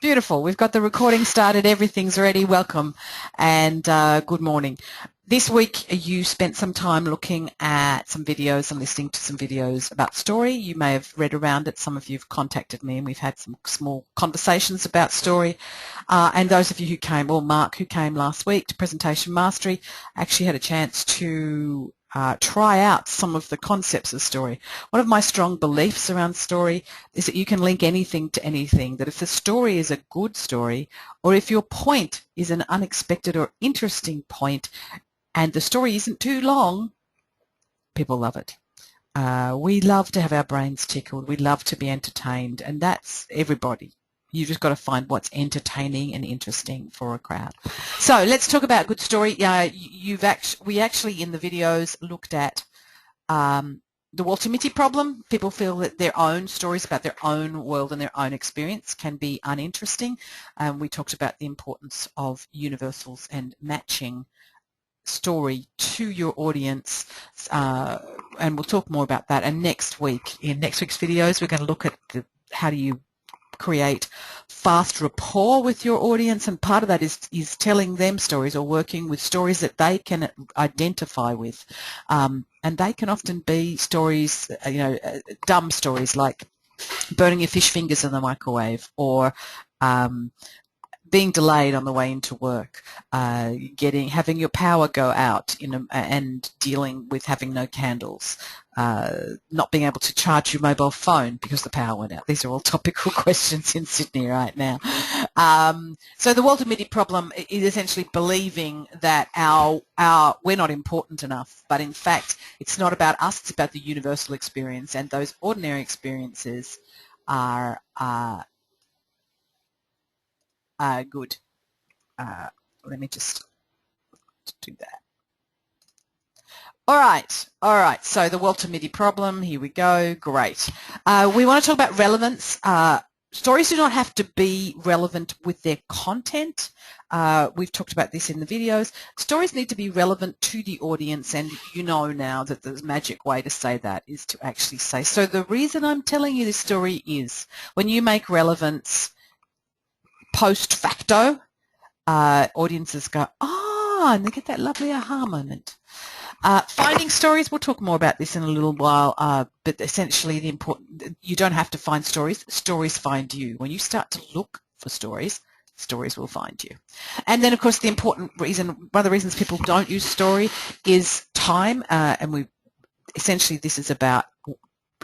Beautiful. We've got the recording started. Everything's ready. Welcome and good morning. This week you spent some time looking at some videos and listening to some videos about story. You may have read around it. Some of you have contacted me and we've had some small conversations about story. And those of you who came, or Mark who came last week to Presentation Mastery, actually had a chance to try out some of the concepts of story. One of my strong beliefs around story is that you can link anything to anything, that if the story is a good story, or if your point is an unexpected or interesting point, and the story isn't too long, people love it. We love to have our brains tickled. We love to be entertained, and that's everybody. You've just got to find what's entertaining and interesting for a crowd. So let's talk about good story. We actually in the videos looked at the Walter Mitty problem. People feel that their own stories about their own world and their own experience can be uninteresting. We talked about the importance of universals and matching story to your audience, and we'll talk more about that. And next week, in next week's videos, we're going to look at how do you create fast rapport with your audience, and part of that is telling them stories or working with stories that they can identify with, and they can often be stories, dumb stories like burning your fish fingers in the microwave, or being delayed on the way into work, having your power go out, and dealing with having no candles, not being able to charge your mobile phone because the power went out. These are all topical questions in Sydney right now. So the Walter Mitty problem is essentially believing that we're not important enough, but in fact it's not about us, it's about the universal experience, and those ordinary experiences are good. Let me just do that. All right. So the Walter Mitty problem, here we go. Great. We want to talk about relevance. Stories do not have to be relevant with their content. We've talked about this in the videos. Stories need to be relevant to the audience, and you know now that the magic way to say that is to actually say, so the reason I'm telling you this story is, when you make relevance post facto, audiences go, and they get that lovely aha moment. Finding stories, we'll talk more about this in a little while, but essentially you don't have to find stories, stories find you. When you start to look for stories, stories will find you. And then, of course, the important reason, one of the reasons people don't use story is time, and essentially this is about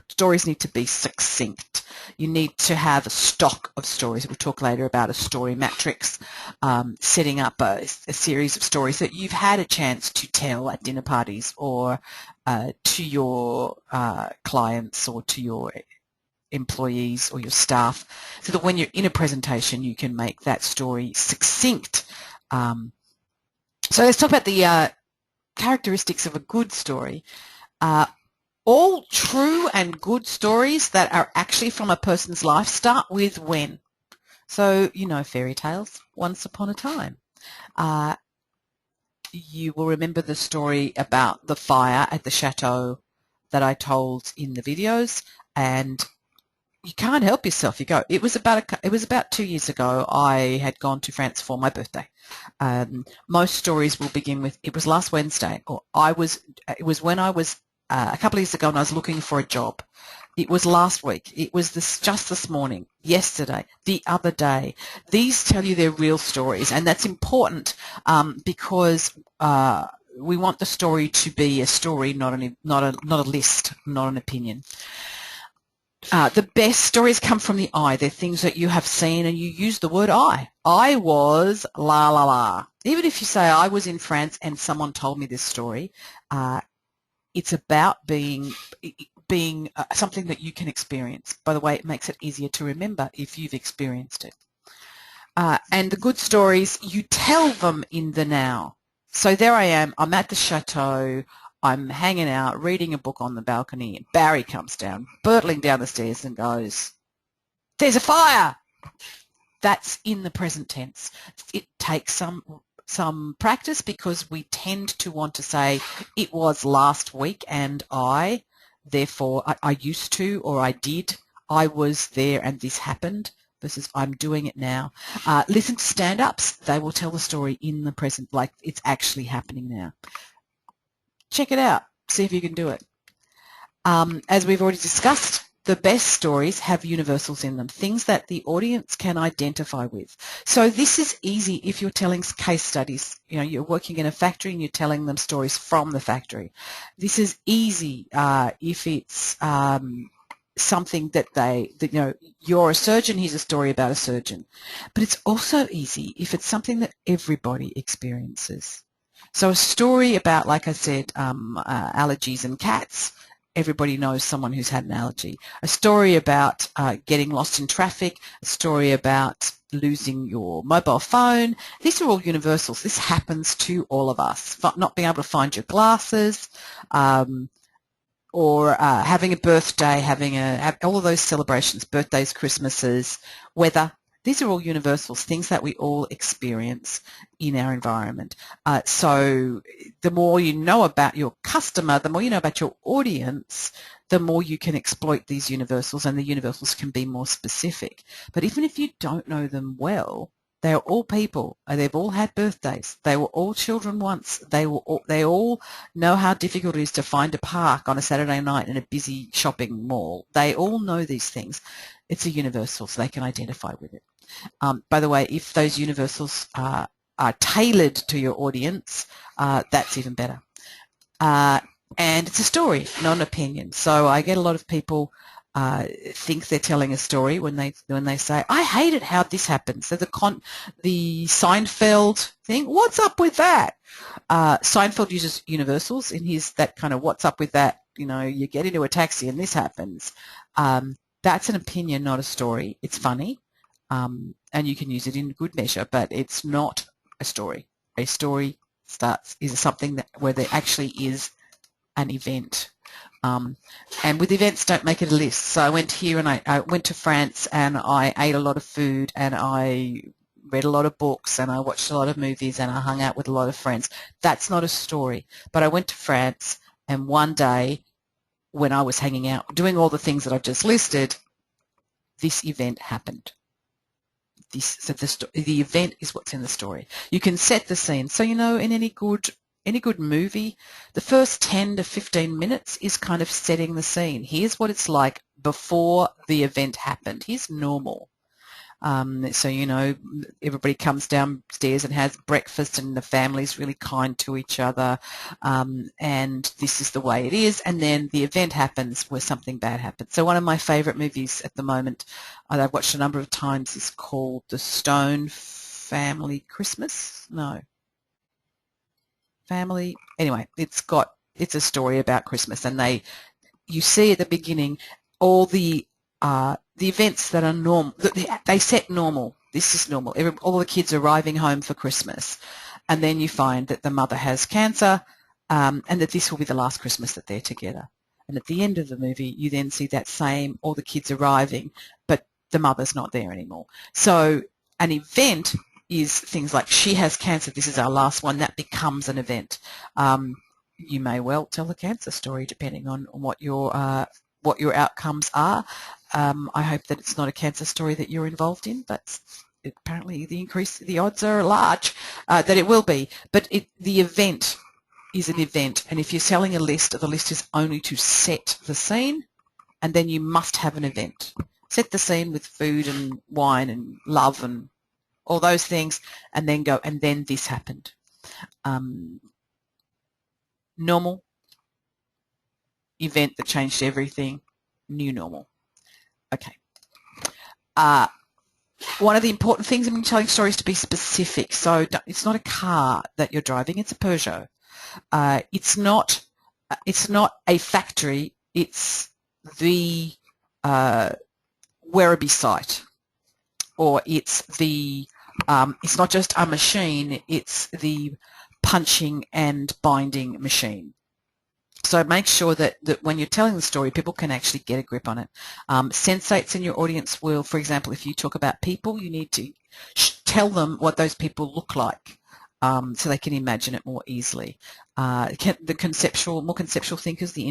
stories need to be succinct. You need to have a stock of stories. We'll talk later about a story matrix, setting up a series of stories that you've had a chance to tell at dinner parties, or to your clients, or to your employees or your staff, so that when you're in a presentation you can make that story succinct. So let's talk about the characteristics of a good story. All true and good stories that are actually from a person's life start with when. So, fairy tales, once upon a time. You will remember the story about the fire at the chateau that I told in the videos, and you can't help yourself. You go, it was about 2 years ago. I had gone to France for my birthday. Most stories will begin with, it was last Wednesday, or it was when I was a couple of years ago, and I was looking for a job. It was last week. It was just this morning, yesterday, the other day. These tell you they're real stories, and that's important because we want the story to be a story, not a list, not an opinion. The best stories come from the I. They're things that you have seen, and you use the word I. I was la la la. Even if you say I was in France and someone told me this story, it's about being something that you can experience. By the way, it makes it easier to remember if you've experienced it. And the good stories, you tell them in the now. So there I am. I'm at the chateau. I'm hanging out, reading a book on the balcony, and Barry comes down, burtling down the stairs and goes, "There's a fire!" That's in the present tense. It takes some practice, because we tend to want to say it was last week and therefore I used to, or I did, I was there and this happened. versus I'm doing it now. Listen to stand-ups. They will tell the story in the present, like it's actually happening now. Check it out. See if you can do it. As we've already discussed, the best stories have universals in them, things that the audience can identify with. So this is easy if you're telling case studies. You know, you're working in a factory and you're telling them stories from the factory. This is easy if it's something that you know, you're a surgeon, here's a story about a surgeon. But it's also easy if it's something that everybody experiences. So a story about, like I said, allergies and cats. Everybody knows someone who's had an allergy. A story about getting lost in traffic, a story about losing your mobile phone. These are all universals. This happens to all of us. Not being able to find your glasses, or having a birthday, having all of those celebrations, birthdays, Christmases, weather. These are all universals, things that we all experience in our environment. So the more you know about your customer, the more you know about your audience, the more you can exploit these universals, and the universals can be more specific. But even if you don't know them well, they are all people. They've all had birthdays. They were all children once. They all know how difficult it is to find a park on a Saturday night in a busy shopping mall. They all know these things. It's a universal, so they can identify with it. By the way, if those universals are tailored to your audience, that's even better. And it's a story, not an opinion. So I get a lot of people think they're telling a story when they say, I hated how this happened. So the Seinfeld thing, what's up with that? Seinfeld uses universals in that kind of what's up with that, you know, you get into a taxi and this happens. That's an opinion, not a story. It's funny, and you can use it in good measure, but it's not a story. A story is something where there actually is an event. And with events, don't make it a list. So I went here and I went to France and I ate a lot of food and I read a lot of books and I watched a lot of movies and I hung out with a lot of friends. That's not a story. But I went to France, and one day when I was hanging out, doing all the things that I've just listed, this event happened. So the event is what's in the story. You can set the scene. So, you know, in any good movie, the first 10 to 15 minutes is kind of setting the scene. Here's what it's like before the event happened. Here's normal. So, you know, everybody comes downstairs and has breakfast and the family's really kind to each other, and this is the way it is, and then the event happens where something bad happens. So one of my favourite movies at the moment, I've watched a number of times, is called The Stone Family Christmas. No. Family. Anyway, it's a story about Christmas, and you see at the beginning all the events that are normal. They set normal. This is normal. All the kids arriving home for Christmas, and then you find that the mother has cancer, and that this will be the last Christmas that they're together. And at the end of the movie, you then see that same, all the kids arriving, but the mother's not there anymore. So an event is things like, she has cancer, this is our last one. That becomes an event. You may well tell a cancer story depending on what your outcomes are. I hope that it's not a cancer story that you're involved in, but apparently the odds are large that it will be. But the event is an event, and if you're selling a list, the list is only to set the scene, and then you must have an event. Set the scene with food and wine and love and all those things, and then go, and then this happened. Normal, event that changed everything, new normal. Okay. One of the important things in telling stories is to be specific. So it's not a car that you're driving, it's a Peugeot. It's not a factory, it's the Werribee site, or it's not just a machine, it's the punching and binding machine. So make sure that when you're telling the story, people can actually get a grip on it. Sensates in your audience will, for example, if you talk about people, you need to tell them what those people look like, so they can imagine it more easily. The more conceptual thinkers, the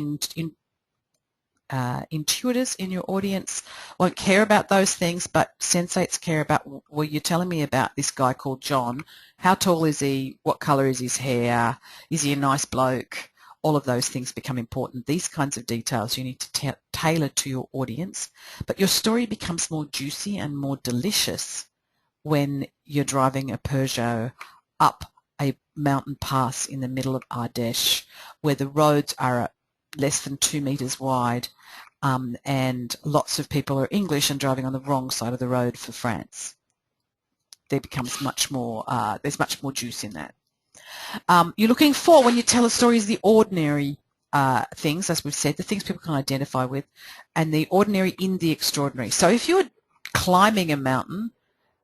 intuitors in your audience won't care about those things, but sensates care about, well, you're telling me about this guy called John. How tall is he? What colour is his hair? Is he a nice bloke? All of those things become important. These kinds of details you need to tailor to your audience, but your story becomes more juicy and more delicious when you're driving a Peugeot up a mountain pass in the middle of Ardèche where the roads are less than 2 meters wide, and lots of people are English and driving on the wrong side of the road for France. There becomes much more, there's much more juice in that. You're looking for, when you tell a story, is the ordinary things, as we've said, the things people can identify with, and the ordinary in the extraordinary. So if you're climbing a mountain,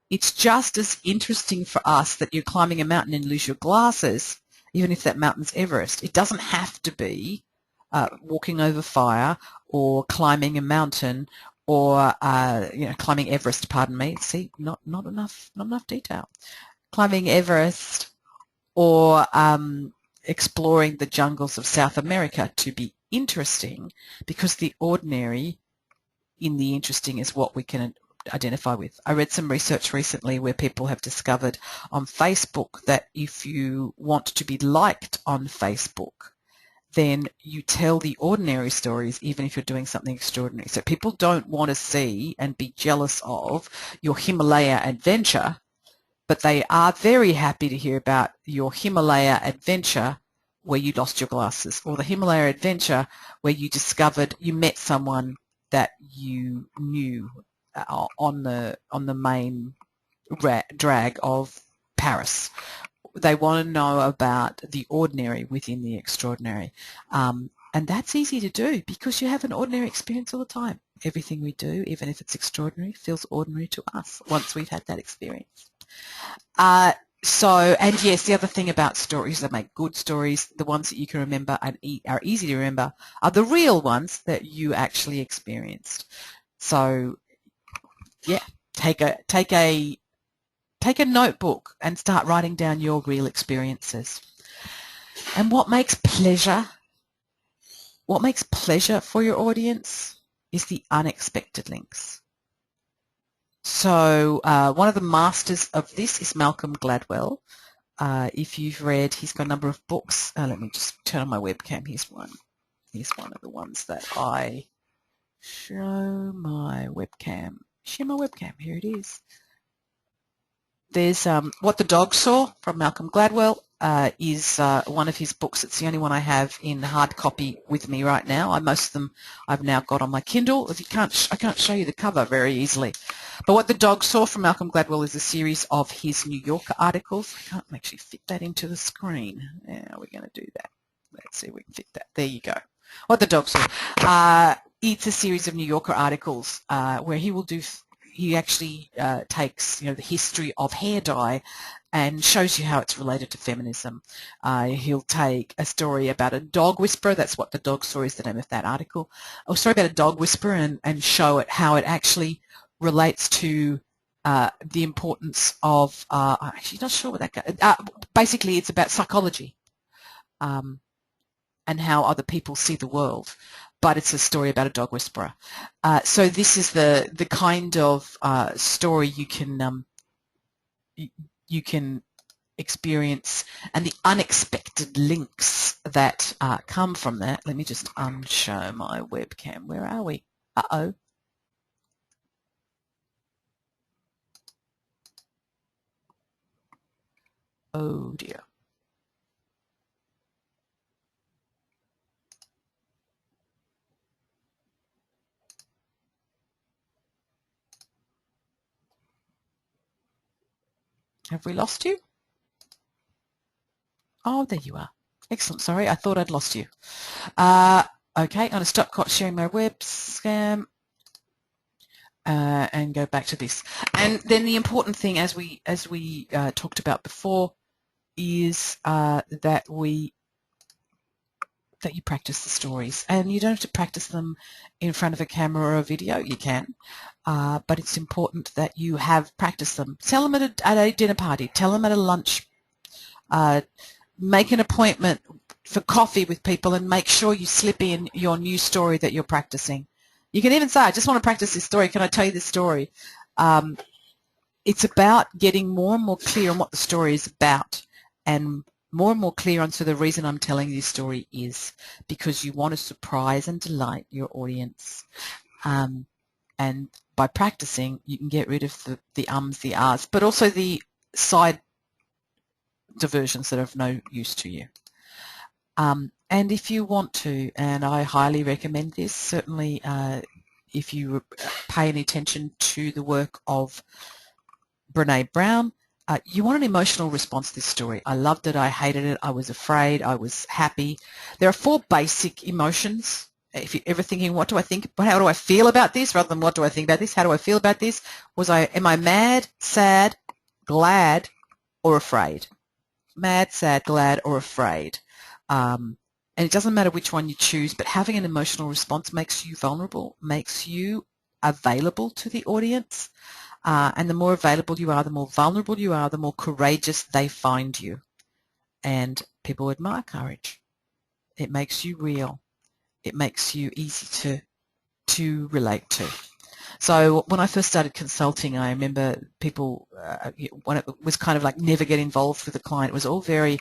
it's just as interesting for us that you're climbing a mountain and lose your glasses, even if that mountain's Everest. It doesn't have to be walking over fire or climbing a mountain or climbing Everest. Pardon me. See, not enough detail. Climbing Everest or exploring the jungles of South America to be interesting, because the ordinary in the interesting is what we can identify with. I read some research recently where people have discovered on Facebook that if you want to be liked on Facebook, then you tell the ordinary stories even if you're doing something extraordinary. So people don't want to see and be jealous of your Himalaya adventure, but they are very happy to hear about your Himalaya adventure where you lost your glasses, or the Himalaya adventure where you discovered you met someone that you knew on the main drag of Paris. They want to know about the ordinary within the extraordinary. And that's easy to do because you have an ordinary experience all the time. Everything we do, even if it's extraordinary, feels ordinary to us once we've had that experience. And yes, the other thing about stories that make good stories, the ones that you can remember and are easy to remember, are the real ones that you actually experienced. So yeah, take a notebook and start writing down your real experiences. And what makes pleasure for your audience is the unexpected links. So one of the masters of this is Malcolm Gladwell. If you've read, he's got a number of books. Let me just turn on my webcam. Here's one. Here's one of the ones that I show my webcam. Share my webcam. Here it is. There's What the Dog Saw from Malcolm Gladwell is one of his books. It's the only one I have in hard copy with me right now. Most of them I've now got on my Kindle. I can't show you the cover very easily. But What the Dog Saw from Malcolm Gladwell is a series of his New Yorker articles. I can't actually fit that into the screen. Yeah, we're going to do that. Let's see if we can fit that. There you go. What the Dog Saw. It's a series of New Yorker articles where he actually takes the history of hair dye and shows you how it's related to feminism. He'll take a story about a dog whisperer. That's What the Dog Saw is the name of that article. A story about a dog whisperer and show it how it actually relates to the importance of, I'm actually not sure what that goes. Basically, it's about psychology and how other people see the world. But it's a story about a dog whisperer. So this is the kind of story you can experience, and the unexpected links that come from that. Let me just unshow my webcam. Where are we? Uh-oh. Oh dear. Have we lost you? Oh, there you are. Excellent. Sorry, I thought I'd lost you. Okay, I'm going to stop sharing my webcam and go back to this. And then the important thing, as we talked about before, is that you practice the stories. And you don't have to practice them in front of a camera or a video. You can. But it's important that you have practiced them. Tell them at a dinner party. Tell them at a lunch. Make an appointment for coffee with people and make sure you slip in your new story that you're practicing. You can even say, I just want to practice this story. Can I tell you this story? It's about getting more and more clear on what the story is about, and more clear on the reason I'm telling you this story is because you want to surprise and delight your audience. And by practicing, you can get rid of the ums, the ahs, but also the side diversions that are of no use to you. And if you want to, and I highly recommend this, certainly if you pay any attention to the work of Brené Brown, you want an emotional response to this story. I loved it. I hated it. I was afraid. I was happy. There are 4 basic emotions. If you're ever thinking, what do I think? How do I feel about this? Rather than what do I think about this? How do I feel about this? Am I mad, sad, glad, or afraid? Mad, sad, glad, or afraid. And it doesn't matter which one you choose, but having an emotional response makes you vulnerable, makes you available to the audience. And the more available you are, the more vulnerable you are, the more courageous they find you. And people admire courage. It makes you real. It makes you easy to relate to. So when I first started consulting, I remember people, when it was kind of like never get involved with a client, it was all very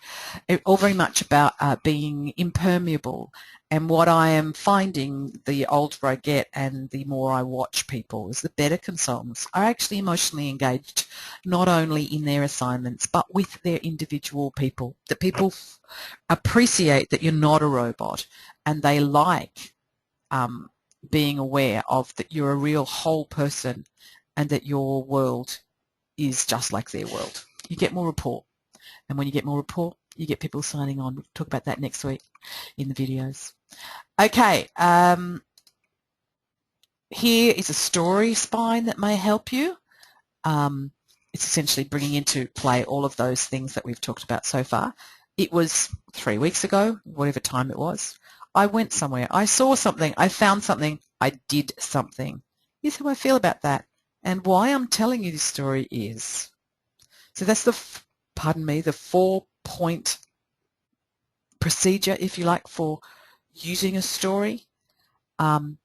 much about being impermeable. And what I am finding, the older I get and the more I watch people, is the better consultants are actually emotionally engaged, not only in their assignments, but with their individual people. That people appreciate that you're not a robot, and they like being aware of that you're a real whole person and that your world is just like their world. You get more rapport. And when you get more rapport, you get people signing on. We'll talk about that next week in the videos. Okay, here is a story spine that may help you. It's essentially bringing into play all of those things that we've talked about so far. It was 3 weeks ago, whatever time it was. I went somewhere. I saw something. I found something. I did something. Here's how I feel about that. And why I'm telling you this story is, so that's the 4-point procedure, if you like, for using a story. One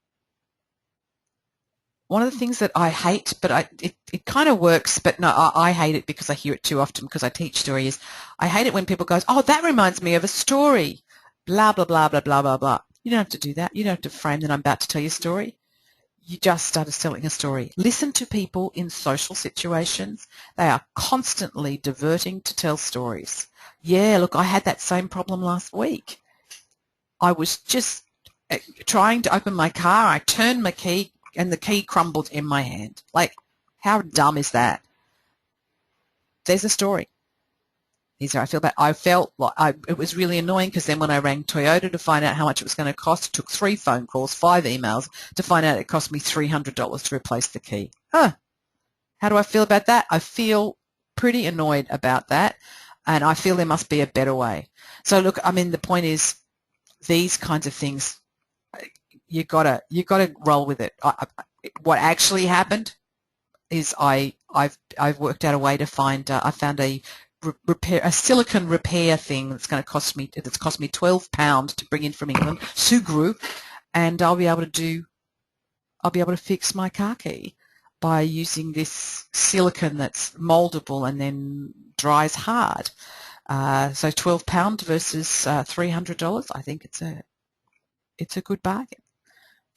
of the things that I hate, but it kind of works, but no, I hate it because I hear it too often because I teach stories. I hate it when people go, oh, that reminds me of a story, blah, blah, blah, blah, blah, blah, blah. You don't have to do that. You don't have to frame that I'm about to tell you a story. You just started telling a story. Listen to people in social situations. They are constantly diverting to tell stories. Yeah, look, I had that same problem last week. I was just trying to open my car. I turned my key and the key crumbled in my hand. Like, how dumb is that? There's a story. Here's how I feel about it. I felt like it was really annoying because then when I rang Toyota to find out how much it was going to cost, it took 3 phone calls, 5 emails to find out it cost me $300 to replace the key. How do I feel about that? I feel pretty annoyed about that, and I feel there must be a better way. So look, I mean, the point is these kinds of things, you gotta roll with it. What actually happened is I've worked out a way to find. I found a silicon repair thing that's going to cost me. It's cost me £12 to bring in from England, Sugru, and I'll be able to fix my car key by using this silicon that's moldable and then dries hard. So £12 versus $300. I think it's a good bargain.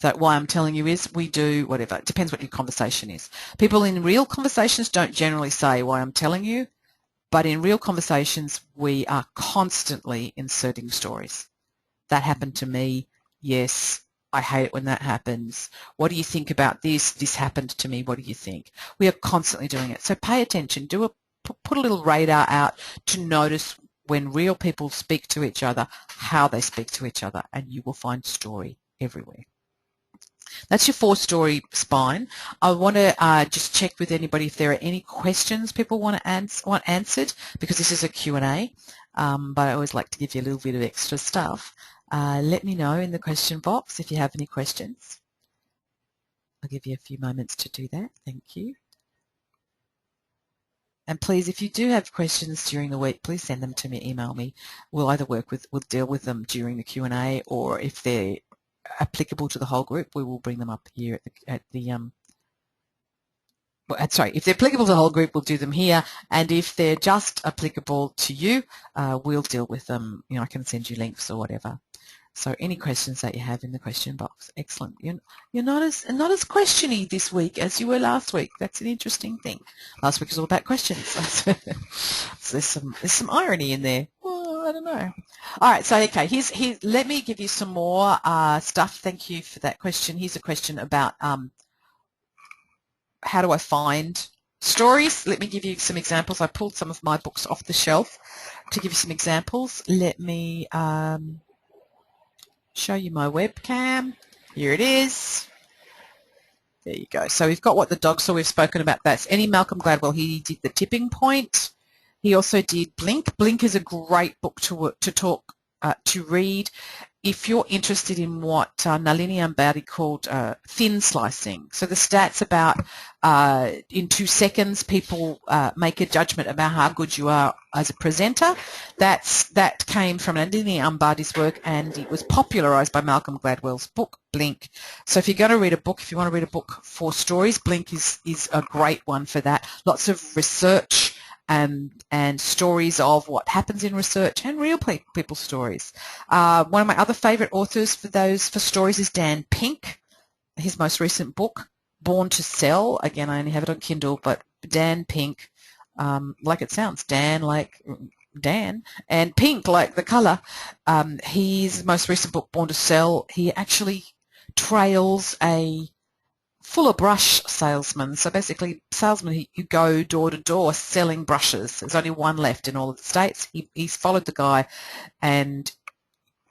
So why I'm telling you is we do whatever. It depends what your conversation is. People in real conversations don't generally say why I'm telling you, but in real conversations we are constantly inserting stories. That happened to me. Yes, I hate it when that happens. What do you think about this? This happened to me. What do you think? We are constantly doing it. So pay attention. Put a little radar out to notice when real people speak to each other, how they speak to each other, and you will find story everywhere. That's your 4-story spine. I want to just check with anybody if there are any questions people want answered, because this is a Q&A, but I always like to give you a little bit of extra stuff. Let me know in the question box if you have any questions. I'll give you a few moments to do that. Thank you. And please, if you do have questions during the week, please send them to me, email me. We'll either we'll deal with them during the Q&A, or if they're applicable to the whole group, we will bring them up here if they're applicable to the whole group, we'll do them here. And if they're just applicable to you, we'll deal with them. I can send you links or whatever. So any questions that you have in the question box. Excellent. You're not as questiony this week as you were last week. That's an interesting thing. Last week was all about questions. So there's some irony in there. Well, I don't know. All right. So okay. Here's let me give you some more stuff. Thank you for that question. Here's a question about how do I find stories. Let me give you some examples. I pulled some of my books off the shelf to give you some examples. Let me show you my webcam. Here it is. There you go. So we've got What the Dog Saw. We've spoken about that. Any Malcolm Gladwell. He did The Tipping Point. He also did Blink. Blink is a great book to read if you're interested in what Nalini Ambari called thin slicing. So the stats about in 2 seconds people make a judgment about how good you are as a presenter. That came from Nalini Ambari's work, and it was popularized by Malcolm Gladwell's book, Blink. So if you're going to read a book, if you want to read a book for stories, Blink is a great one for that. Lots of research and stories of what happens in research and real people's stories. One of my other favorite authors for stories is Dan Pink. His most recent book, Born to Sell. Again, I only have it on Kindle, but Dan Pink, like it sounds, Dan like Dan, and pink like the color. His most recent book, Born to Sell, he actually trails a fuller brush salesman. So basically, salesman who go door to door selling brushes. There's only one left in all of the states. He's followed the guy, and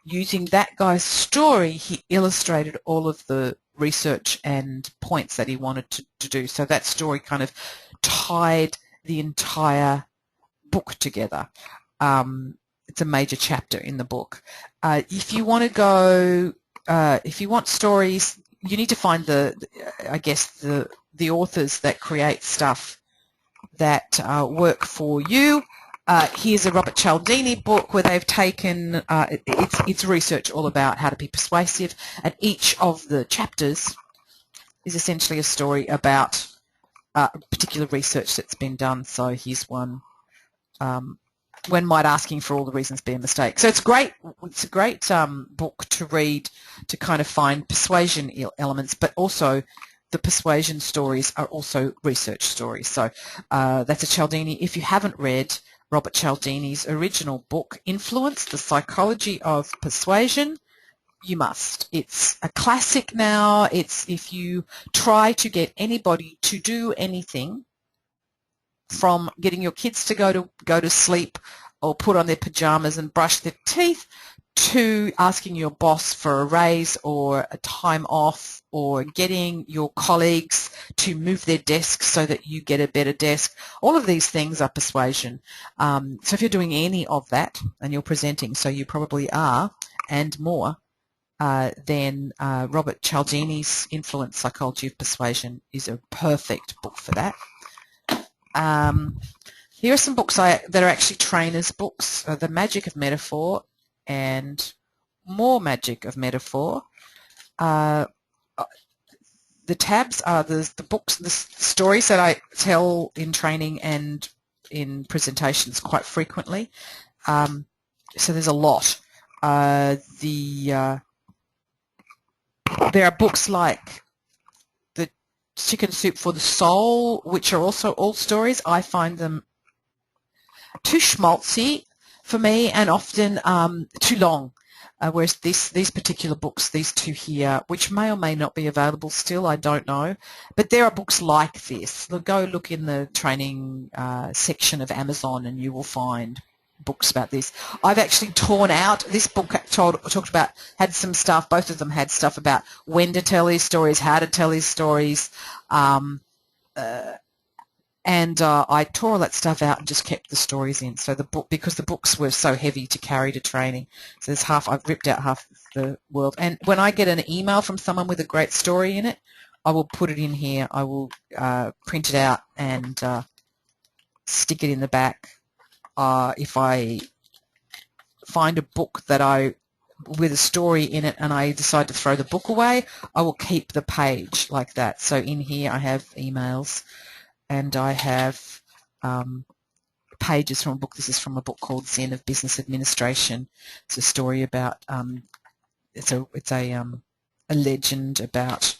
using that guy's story, he illustrated all of the research and points that he wanted to do. So that story kind of tied the entire book together. It's a major chapter in the book. If you want to go, if you want stories, you need to find the authors that create stuff that work for you. Here's a Robert Cialdini book where they've taken it's research all about how to be persuasive, and each of the chapters is essentially a story about particular research that's been done. So here's one. When might asking for all the reasons be a mistake? So it's great. It's a great book to read to kind of find persuasion elements, but also the persuasion stories are also research stories. So that's a Cialdini. If you haven't read Robert Cialdini's original book, Influence, The Psychology of Persuasion, you must. It's a classic now. It's if you try to get anybody to do anything, from getting your kids to go to sleep or put on their pajamas and brush their teeth, to asking your boss for a raise or a time off, or getting your colleagues to move their desks so that you get a better desk. All of these things are persuasion. So if you're doing any of that and you're presenting, so you probably are, and more, then Robert Cialdini's Influence, Psychology of Persuasion is a perfect book for that. Here are some books that are actually trainers' books, The Magic of Metaphor and More Magic of Metaphor. The tabs are the books, the stories that I tell in training and in presentations quite frequently. So there's a lot. There are books like Chicken Soup for the Soul, which are also all stories. I find them too schmaltzy for me and often too long, whereas these particular books, these two here, which may or may not be available still, I don't know, but there are books like this. Go look in the training section of Amazon and you will find books about this. I've actually torn out this book, talked about, had some stuff, both of them had stuff about when to tell these stories, how to tell these stories, and I tore all that stuff out and just kept the stories in. So the book, because the books were so heavy to carry to training, so there's I've ripped out half of the world. And when I get an email from someone with a great story in it, I will put it in here. I will print it out and stick it in the back. If I find a book that with a story in it and I decide to throw the book away, I will keep the page like that. So in here I have emails and I have pages from a book. This is from a book called Zen of Business Administration. It's a story about it's a legend about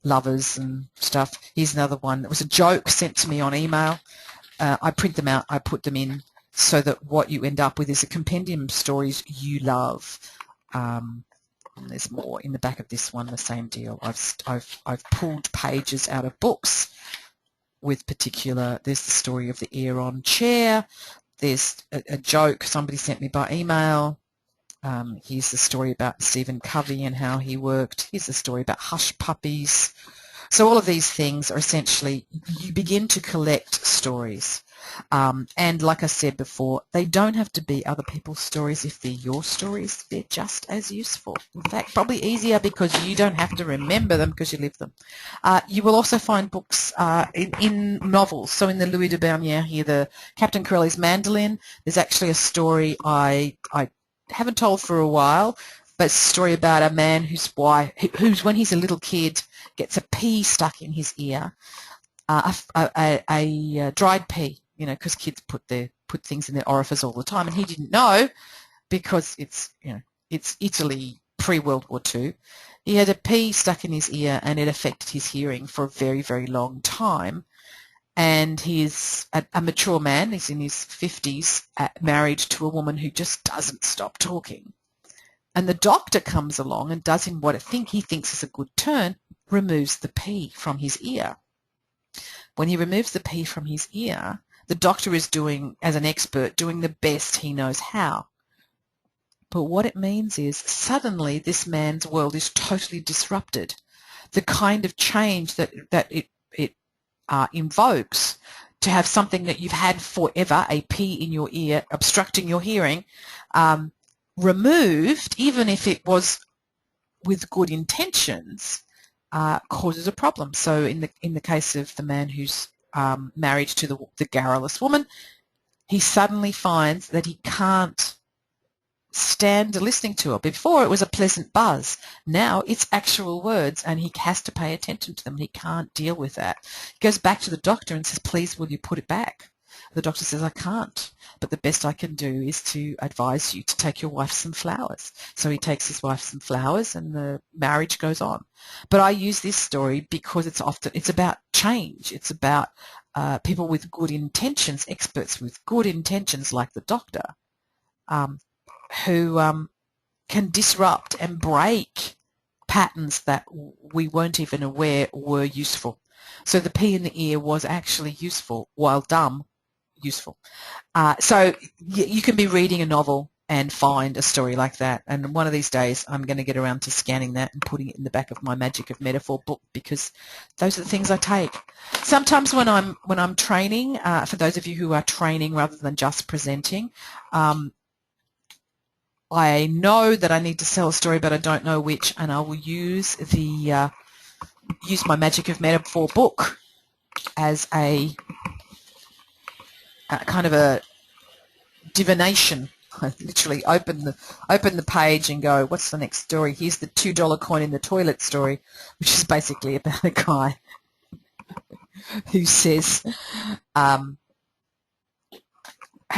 lovers and stuff. Here's another one. It was a joke sent to me on email. I print them out. I put them in so that what you end up with is a compendium of stories you love. And there's more in the back of this one. The same deal. I've pulled pages out of books with particular. There's the story of the Aeron chair. There's a joke somebody sent me by email. Here's the story about Stephen Covey and how he worked. Here's the story about hush puppies. So all of these things are essentially, you begin to collect stories. And like I said before, they don't have to be other people's stories if they're your stories. They're just as useful. In fact, probably easier because you don't have to remember them because you live them. You will also find books in novels. So in the Louis de Bernier here, the Captain Corelli's Mandolin, there's actually a story I haven't told for a while, but it's a story about a man whose when he's a little kid, gets a pea stuck in his ear, a dried pea, because kids put things in their orifice all the time, and he didn't know because it's Italy pre-World War II. He had a pea stuck in his ear, and it affected his hearing for a very, very long time. And he's a mature man. He's in his 50s, married to a woman who just doesn't stop talking. And the doctor comes along and does him what he thinks is a good turn, removes the pea from his ear. When he removes the pea from his ear, the doctor is doing, as an expert, doing the best he knows how. But what it means is suddenly this man's world is totally disrupted. The kind of change that it invokes to have something that you've had forever, a pea in your ear, obstructing your hearing, removed, even if it was with good intentions, causes a problem. So in the case of the man who's married to the garrulous woman, he suddenly finds that he can't stand listening to her. Before it was a pleasant buzz. Now it's actual words and he has to pay attention to them. He can't deal with that. He goes back to the doctor and says, please, will you put it back? The doctor says, I can't, but the best I can do is to advise you to take your wife some flowers. So he takes his wife some flowers and the marriage goes on. But I use this story because it's about change. It's about people with good intentions, experts with good intentions like the doctor, who can disrupt and break patterns that we weren't even aware were useful. So the pea in the ear was actually useful, while dumb, useful. So you can be reading a novel and find a story like that. And one of these days I'm going to get around to scanning that and putting it in the back of my Magic of Metaphor book, because those are the things I take. Sometimes when I'm training, for those of you who are training rather than just presenting, I know that I need to sell a story, but I don't know which, and I will use my Magic of Metaphor book as a kind of a divination. I literally open the page and go, what's the next story? Here's the $2 coin in the toilet story, which is basically about a guy who says, how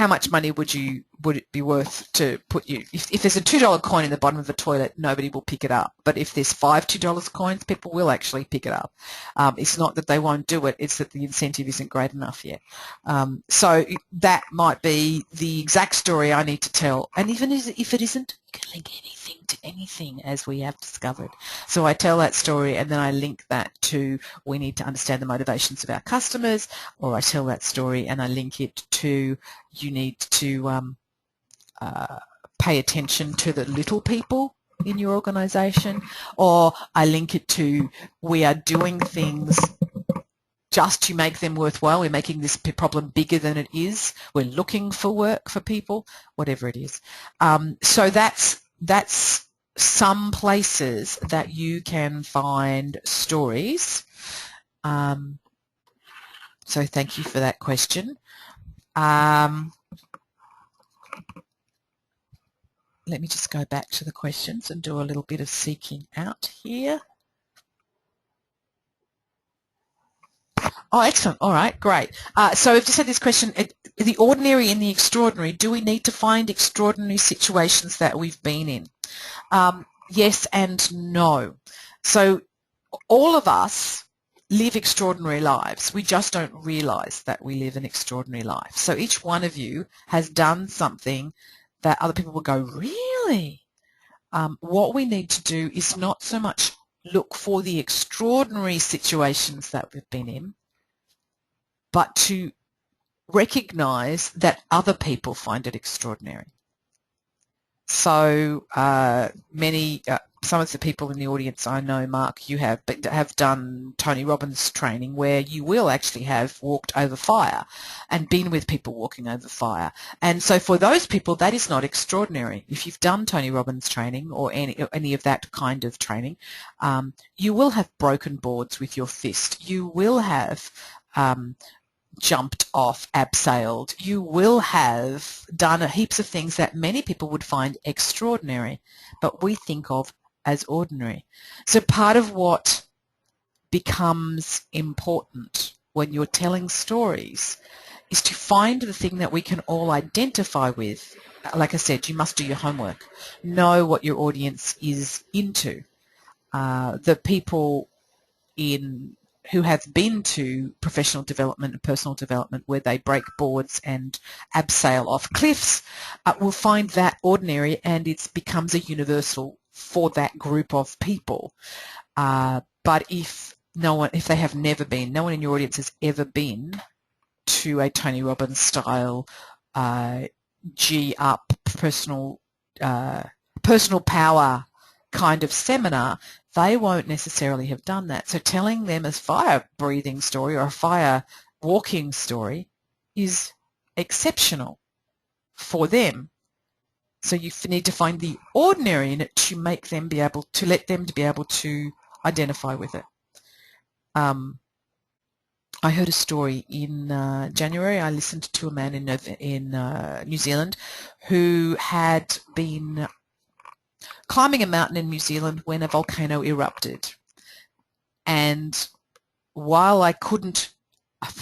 much money would it be worth to put you, if there's a $2 coin in the bottom of the toilet, nobody will pick it up. But if there's 5 $2 coins, people will actually pick it up. It's not that they won't do it, it's that the incentive isn't great enough yet. So that might be the exact story I need to tell. And even if it isn't, you can link anything to anything, as we have discovered. So I tell that story and then I link that to, we need to understand the motivations of our customers, or I tell that story and I link it to, you need to pay attention to the little people in your organization, or I link it to, we are doing things just to make them worthwhile. We're making this problem bigger than it is. We're looking for work for people, whatever it is. So that's some places that you can find stories. So thank you for that question. Let me just go back to the questions and do a little bit of seeking out here. Oh, excellent. All right, great. So we've just had this question, the ordinary and the extraordinary. Do we need to find extraordinary situations that we've been in? Yes and no. So all of us live extraordinary lives. We just don't realize that we live an extraordinary life. So each one of you has done something that other people will go, really? What we need to do is not so much look for the extraordinary situations that we've been in, but to recognize that other people find it extraordinary. So some of the people in the audience, I know, Mark, you have done Tony Robbins training where you will actually have walked over fire and been with people walking over fire. And so for those people, that is not extraordinary. If you've done Tony Robbins training or any of that kind of training, you will have broken boards with your fist. You will have jumped off, abseiled. You will have done heaps of things that many people would find extraordinary, but we think of as ordinary. So part of what becomes important when you're telling stories is to find the thing that we can all identify with. Like I said, you must do your homework. Know what your audience is into. The people who have been to professional development and personal development where they break boards and abseil off cliffs will find that ordinary, and it becomes a universal for that group of people. But if they have never been, no one in your audience has ever been to a Tony Robbins style G-up personal power kind of seminar, they won't necessarily have done that. So telling them a fire breathing story or a fire walking story is exceptional for them. So you need to find the ordinary in it to make them be able to let them to be able to identify with it. I heard a story in January. I listened to a man in New Zealand who had been climbing a mountain in New Zealand when a volcano erupted. And while I couldn't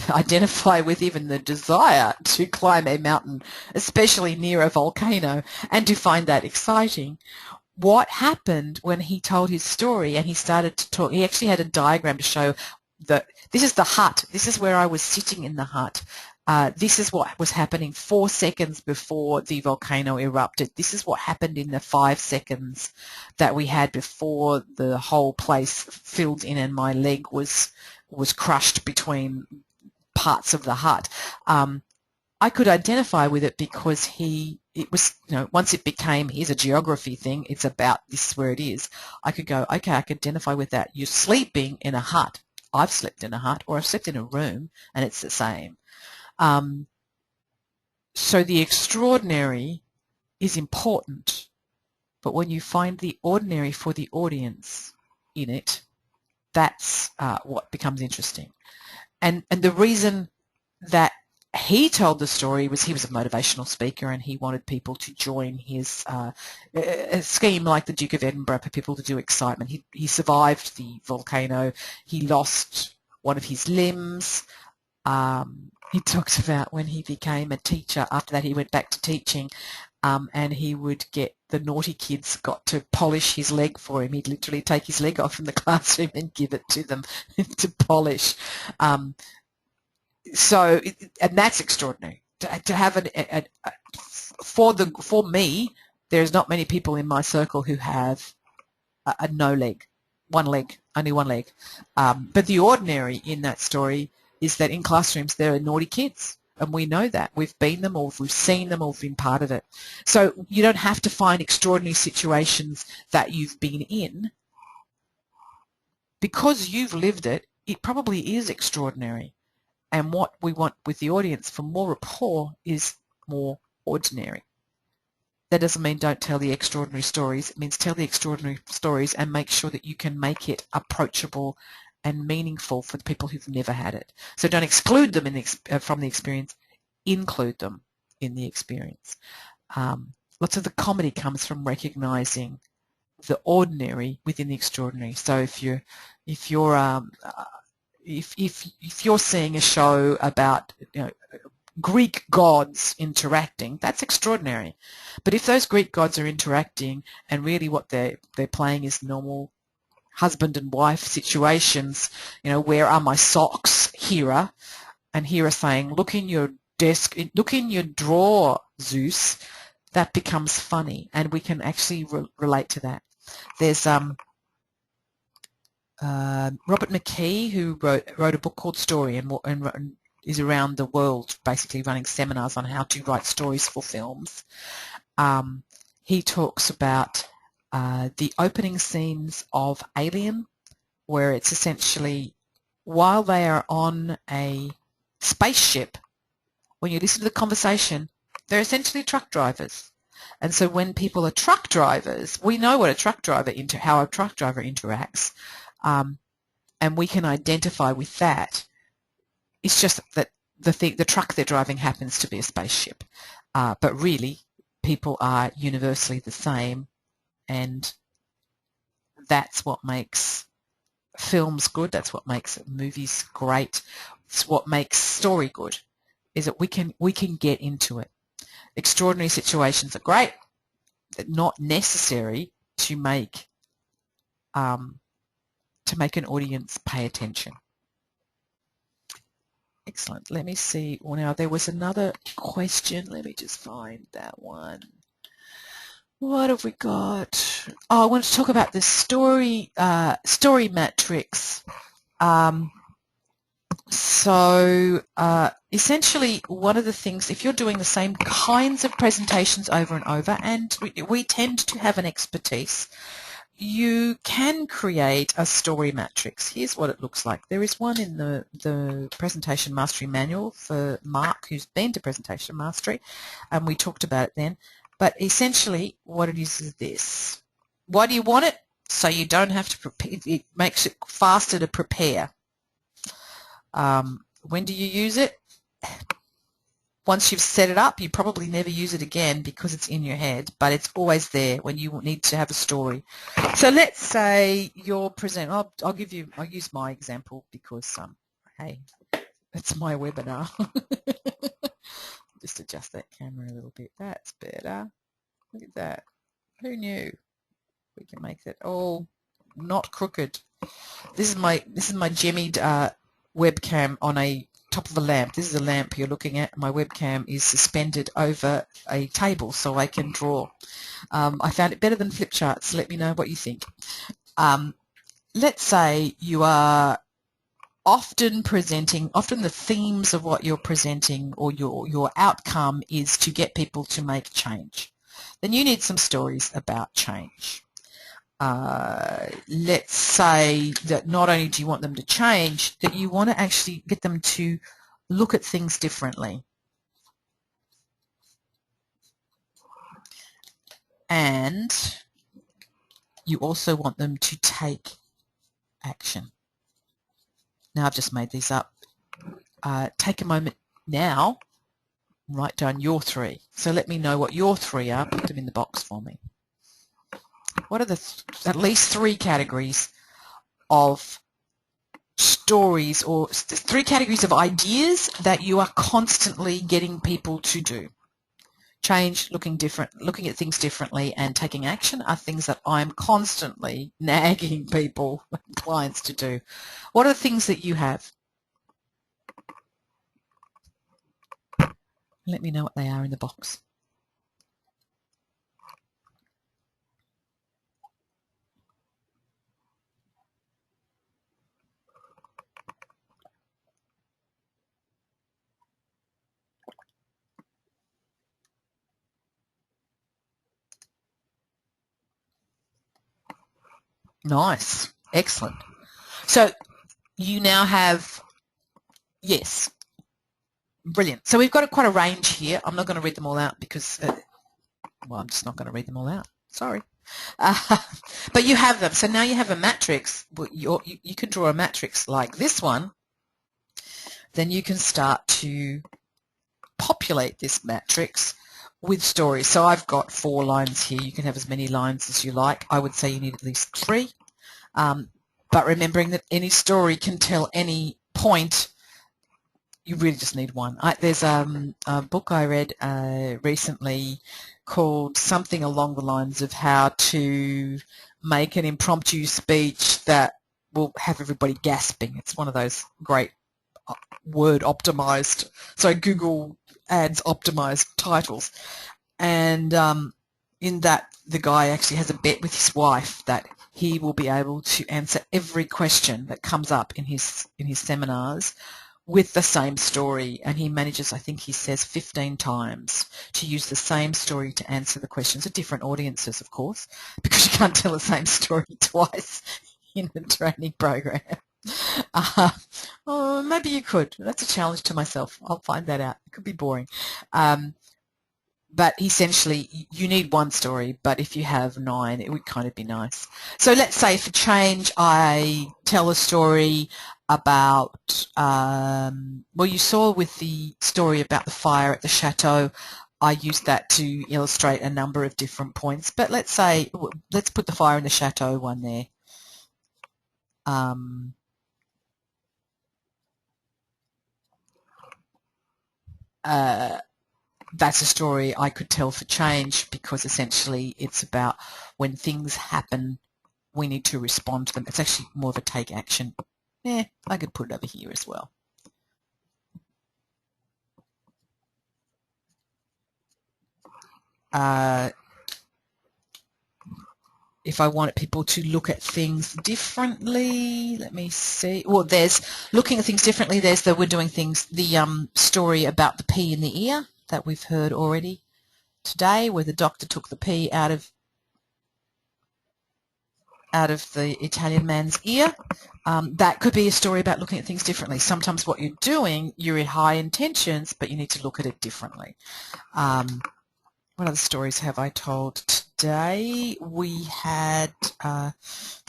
identify with even the desire to climb a mountain, especially near a volcano, and to find that exciting, what happened when he told his story and he started to talk, he actually had a diagram to show that this is the hut, this is where I was sitting in the hut. This is what was happening 4 seconds before the volcano erupted. This is what happened in the 5 seconds that we had before the whole place filled in and my leg was crushed between parts of the hut. I could identify with it because it was, once it became, here's a geography thing, it's about this is where it is. I could go, okay, I can identify with that. You're sleeping in a hut. I've slept in a hut, or I've slept in a room, and it's the same. So the extraordinary is important, but when you find the ordinary for the audience in it, that's what becomes interesting. And the reason that he told the story was he was a motivational speaker and he wanted people to join his a scheme like the Duke of Edinburgh for people to do excitement. He survived the volcano. He lost one of his limbs. He talks about when he became a teacher. After that, he went back to teaching, and he would get the naughty kids got to polish his leg for him. He'd literally take his leg off from the classroom and give it to them to polish. And that's extraordinary. To have for me, there's not many people in my circle who have a no leg, only one leg. But the ordinary in that story is that in classrooms there are naughty kids, and we know that. We've been them, or we've seen them, or we've been part of it. So you don't have to find extraordinary situations that you've been in. Because you've lived it, it probably is extraordinary. And what we want with the audience for more rapport is more ordinary. That doesn't mean don't tell the extraordinary stories. It means tell the extraordinary stories and make sure that you can make it approachable and meaningful for the people who've never had it. So don't exclude them from the experience. include them in the experience. Lots of the comedy comes from recognizing the ordinary within the extraordinary. So if you're seeing a show about Greek gods interacting, that's extraordinary. But if those Greek gods are interacting and really what they're playing is normal husband and wife situations, where are my socks, Hera, and Hera saying, look in your desk, look in your drawer, Zeus, that becomes funny, and we can actually relate to that. There's Robert McKee, who wrote a book called Story, and is around the world basically running seminars on how to write stories for films. He talks about the opening scenes of Alien, where it's essentially while they are on a spaceship, when you listen to the conversation, they're essentially truck drivers. And so when people are truck drivers, we know what how a truck driver interacts, and we can identify with that. It's just that the truck they're driving happens to be a spaceship. But really, people are universally the same, and that's what makes films good. That's what makes movies great. It's what makes story good, is that we can get into it. Extraordinary situations are great, but not necessary to make an audience pay attention. Excellent. Let me see. Well, now there was another question. Let me just find that one. What have we got? Oh, I want to talk about the story matrix. Essentially, one of the things, if you're doing the same kinds of presentations over and over, and we tend to have an expertise, you can create a story matrix. Here's what it looks like. There is one in the Presentation Mastery Manual for Mark, who's been to Presentation Mastery, and we talked about it then. But essentially, what it is this. Why do you want it? So you don't have to prepare. It makes it faster to prepare. When do you use it? Once you've set it up, you probably never use it again because it's in your head, but it's always there when you need to have a story. So let's say you're presenting. I'll use my example because hey, it's my webinar. Just adjust that camera a little bit. That's better. Look at that. Who knew? We can make that all not crooked. This is my gemmied webcam on a top of a lamp. This is a lamp you're looking at. My webcam is suspended over a table so I can draw. I found it better than flip charts. Let me know what you think. Let's say you are often the themes of what you're presenting or your outcome is to get people to make change. Then you need some stories about change. Let's say that not only do you want them to change, that you want to actually get them to look at things differently. And you also want them to take action. Now, I've just made these up. Take a moment now, write down your 3. So let me know what your 3 are. Put them in the box for me. What are at least 3 categories of stories, or 3 categories of ideas that you are constantly getting people to do? Change, looking at things differently, and taking action are things that I'm constantly nagging people, clients, to do. What are the things that you have? Let me know what they are in the box. Nice. Excellent. So you now have, yes, brilliant. So we've got quite a range here. I'm not going to read them all out because, well, I'm just not going to read them all out. Sorry. But you have them. So now you have a matrix. You can draw a matrix like this one. Then you can start to populate this matrix with stories. So I've got 4 lines here. You can have as many lines as you like. I would say you need at least 3. But remembering that any story can tell any point, you really just need one. There's a book I read recently called something along the lines of how to make an impromptu speech that will have everybody gasping. It's one of those great Google Ads optimized titles. And in that, the guy actually has a bet with his wife that he will be able to answer every question that comes up in his seminars with the same story, and he manages, I think he says 15 times, to use the same story to answer the questions of different audiences, of course, because you can't tell the same story twice in a training program. Oh, maybe you could. That's a challenge to myself. I'll find that out. It could be boring. But essentially, you need one story, but if you have 9, it would kind of be nice. So let's say for change, I tell a story about, well, you saw with the story about the fire at the chateau, I used that to illustrate a number of different points. But let's say, let's put the fire in the chateau one there. That's a story I could tell for change, because essentially it's about when things happen, we need to respond to them. It's actually more of a take action. Yeah, I could put it over here as well. If I wanted people to look at things differently, let me see. Well, there's looking at things differently. There's the the story about the pea in the ear that we've heard already today, where the doctor took the pea out of the Italian man's ear. That could be a story about looking at things differently. Sometimes what you're doing, you're in high intentions, but you need to look at it differently. What other stories have I told today? We had the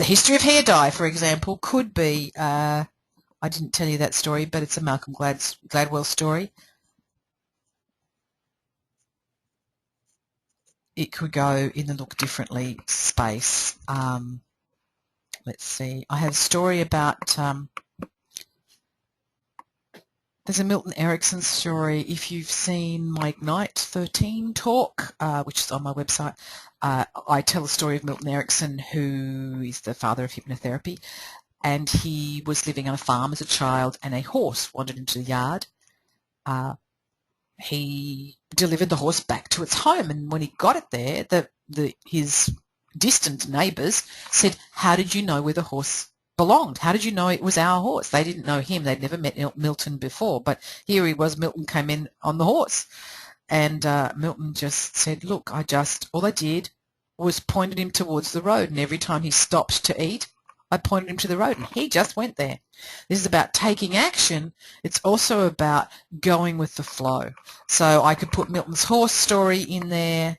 history of hair dye, for example, could be, I didn't tell you that story, but it's a Malcolm Gladwell story. It could go in the look differently space. Let's see. I have a story about, there's a Milton Erickson story. If you've seen my Ignite 13 talk, which is on my website, I tell the story of Milton Erickson, who is the father of hypnotherapy, and he was living on a farm as a child, and a horse wandered into the yard. He delivered the horse back to its home, and when he got it there, his distant neighbours said, "How did you know where the horse belonged? How did you know it was our horse?" They didn't know him. They'd never met Milton before, but here he was. Milton came in on the horse, and Milton just said, "Look, all I did was pointed him towards the road, and every time he stopped to eat, I pointed him to the road, and he just went there." This is about taking action. It's also about going with the flow. So I could put Milton's horse story in there,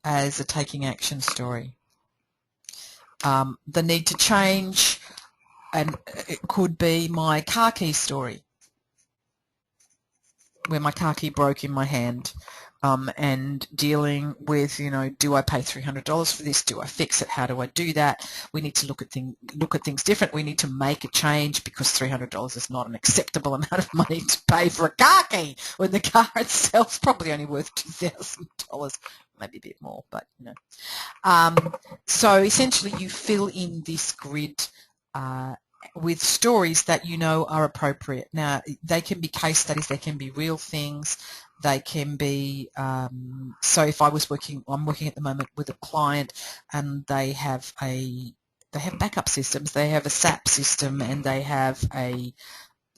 as a taking action story. The need to change, and it could be my car key story, where my car key broke in my hand, and dealing with, do I pay $300 for this? Do I fix it? How do I do that? We need to look at things different. We need to make a change, because $300 is not an acceptable amount of money to pay for a car key when the car itself is probably only worth $2,000, maybe a bit more, but so essentially you fill in this grid with stories that you know are appropriate. Now, they can be case studies, they can be real things, they can be, so if I'm working at the moment with a client, and they have backup systems. They have a SAP system, and they have a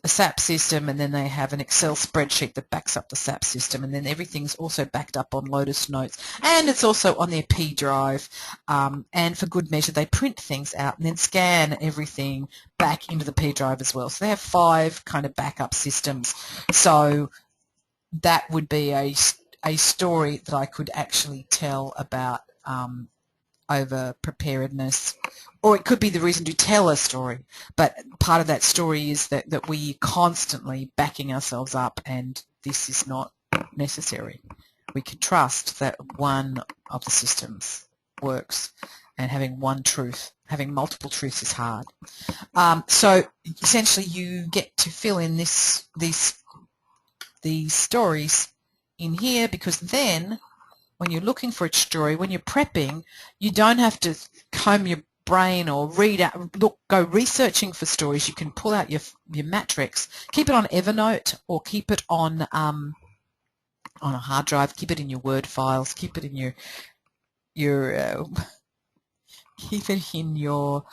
SAP system, and then they have an Excel spreadsheet that backs up the SAP system, and then everything's also backed up on Lotus Notes, and it's also on their P drive, and for good measure they print things out and then scan everything back into the P drive as well. So they have 5 kind of backup systems. So that would be a story that I could actually tell about over preparedness, or it could be the reason to tell a story. But part of that story is that we constantly backing ourselves up, and this is not necessary. We can trust that one of the systems works, and having one truth, having multiple truths is hard. So essentially you get to fill in these stories in here, because then when you're looking for a story, when you're prepping, you don't have to comb your brain or go researching for stories. You can pull out your matrix, keep it on Evernote, or keep it on a hard drive, keep it in your Word files, keep it in your keep it in your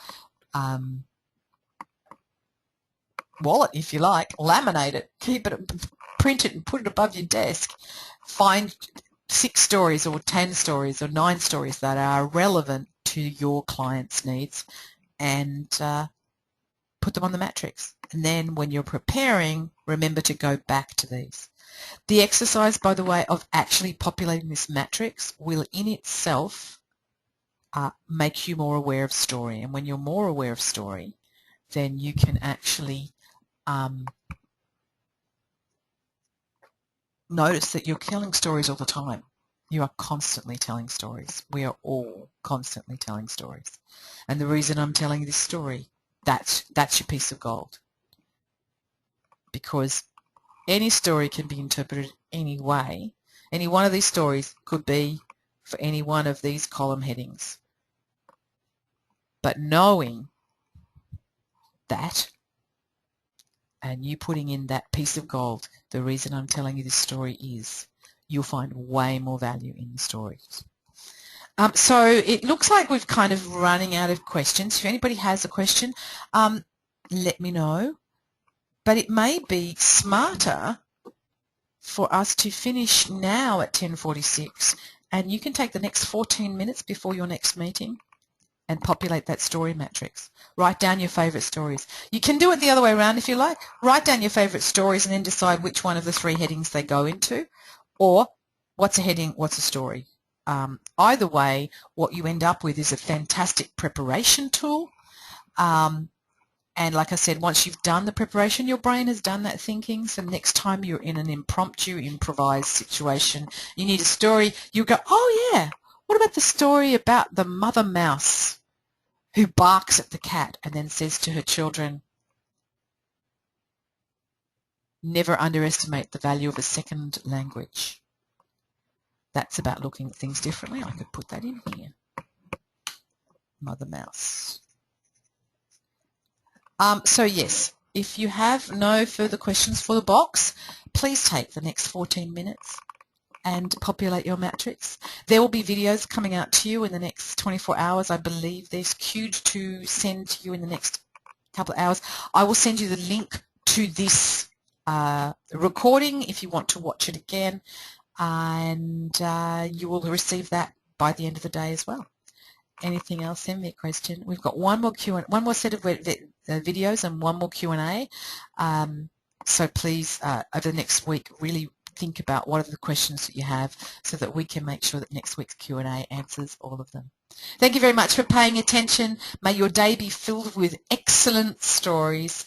wallet, if you like. Laminate it, keep it, print it, and put it above your desk. Find 6 stories or 10 stories or 9 stories that are relevant to your client's needs, and put them on the matrix. And then when you're preparing, remember to go back to these. The exercise, by the way, of actually populating this matrix will in itself make you more aware of story. And when you're more aware of story, then you can actually notice that you're telling stories all the time. You are constantly telling stories. We are all constantly telling stories. And the reason I'm telling you this story, that's your piece of gold. Because any story can be interpreted any way. Any one of these stories could be for any one of these column headings. But knowing that, and you putting in that piece of gold, the reason I'm telling you this story is you'll find way more value in the stories. So it looks like we've kind of running out of questions. If anybody has a question, let me know. But it may be smarter for us to finish now at 10:46, and you can take the next 14 minutes before your next meeting and populate that story matrix. Write down your favourite stories. You can do it the other way around if you like. Write down your favourite stories and then decide which one of the 3 headings they go into, or what's a heading, what's a story. Either way, what you end up with is a fantastic preparation tool. And like I said, once you've done the preparation, your brain has done that thinking. So next time you're in an impromptu, improvised situation, you need a story, you go, oh yeah, what about the story about the mother mouse who barks at the cat and then says to her children, never underestimate the value of a second language. That's about looking at things differently. I could put that in here. Mother mouse. So yes, if you have no further questions for the box, please take the next 14 minutes and populate your matrix. There will be videos coming out to you in the next 24 hours. I believe there's queued to send to you in the next couple of hours. I will send you the link to this recording if you want to watch it again, and you will receive that by the end of the day as well. Anything else? Send me a question. We've got one more set of videos and one more Q&A. So please, over the next week, really think about what are the questions that you have so that we can make sure that next week's Q&A answers all of them. Thank you very much for paying attention. May your day be filled with excellent stories.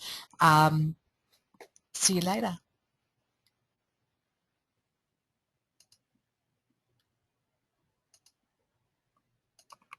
See you later.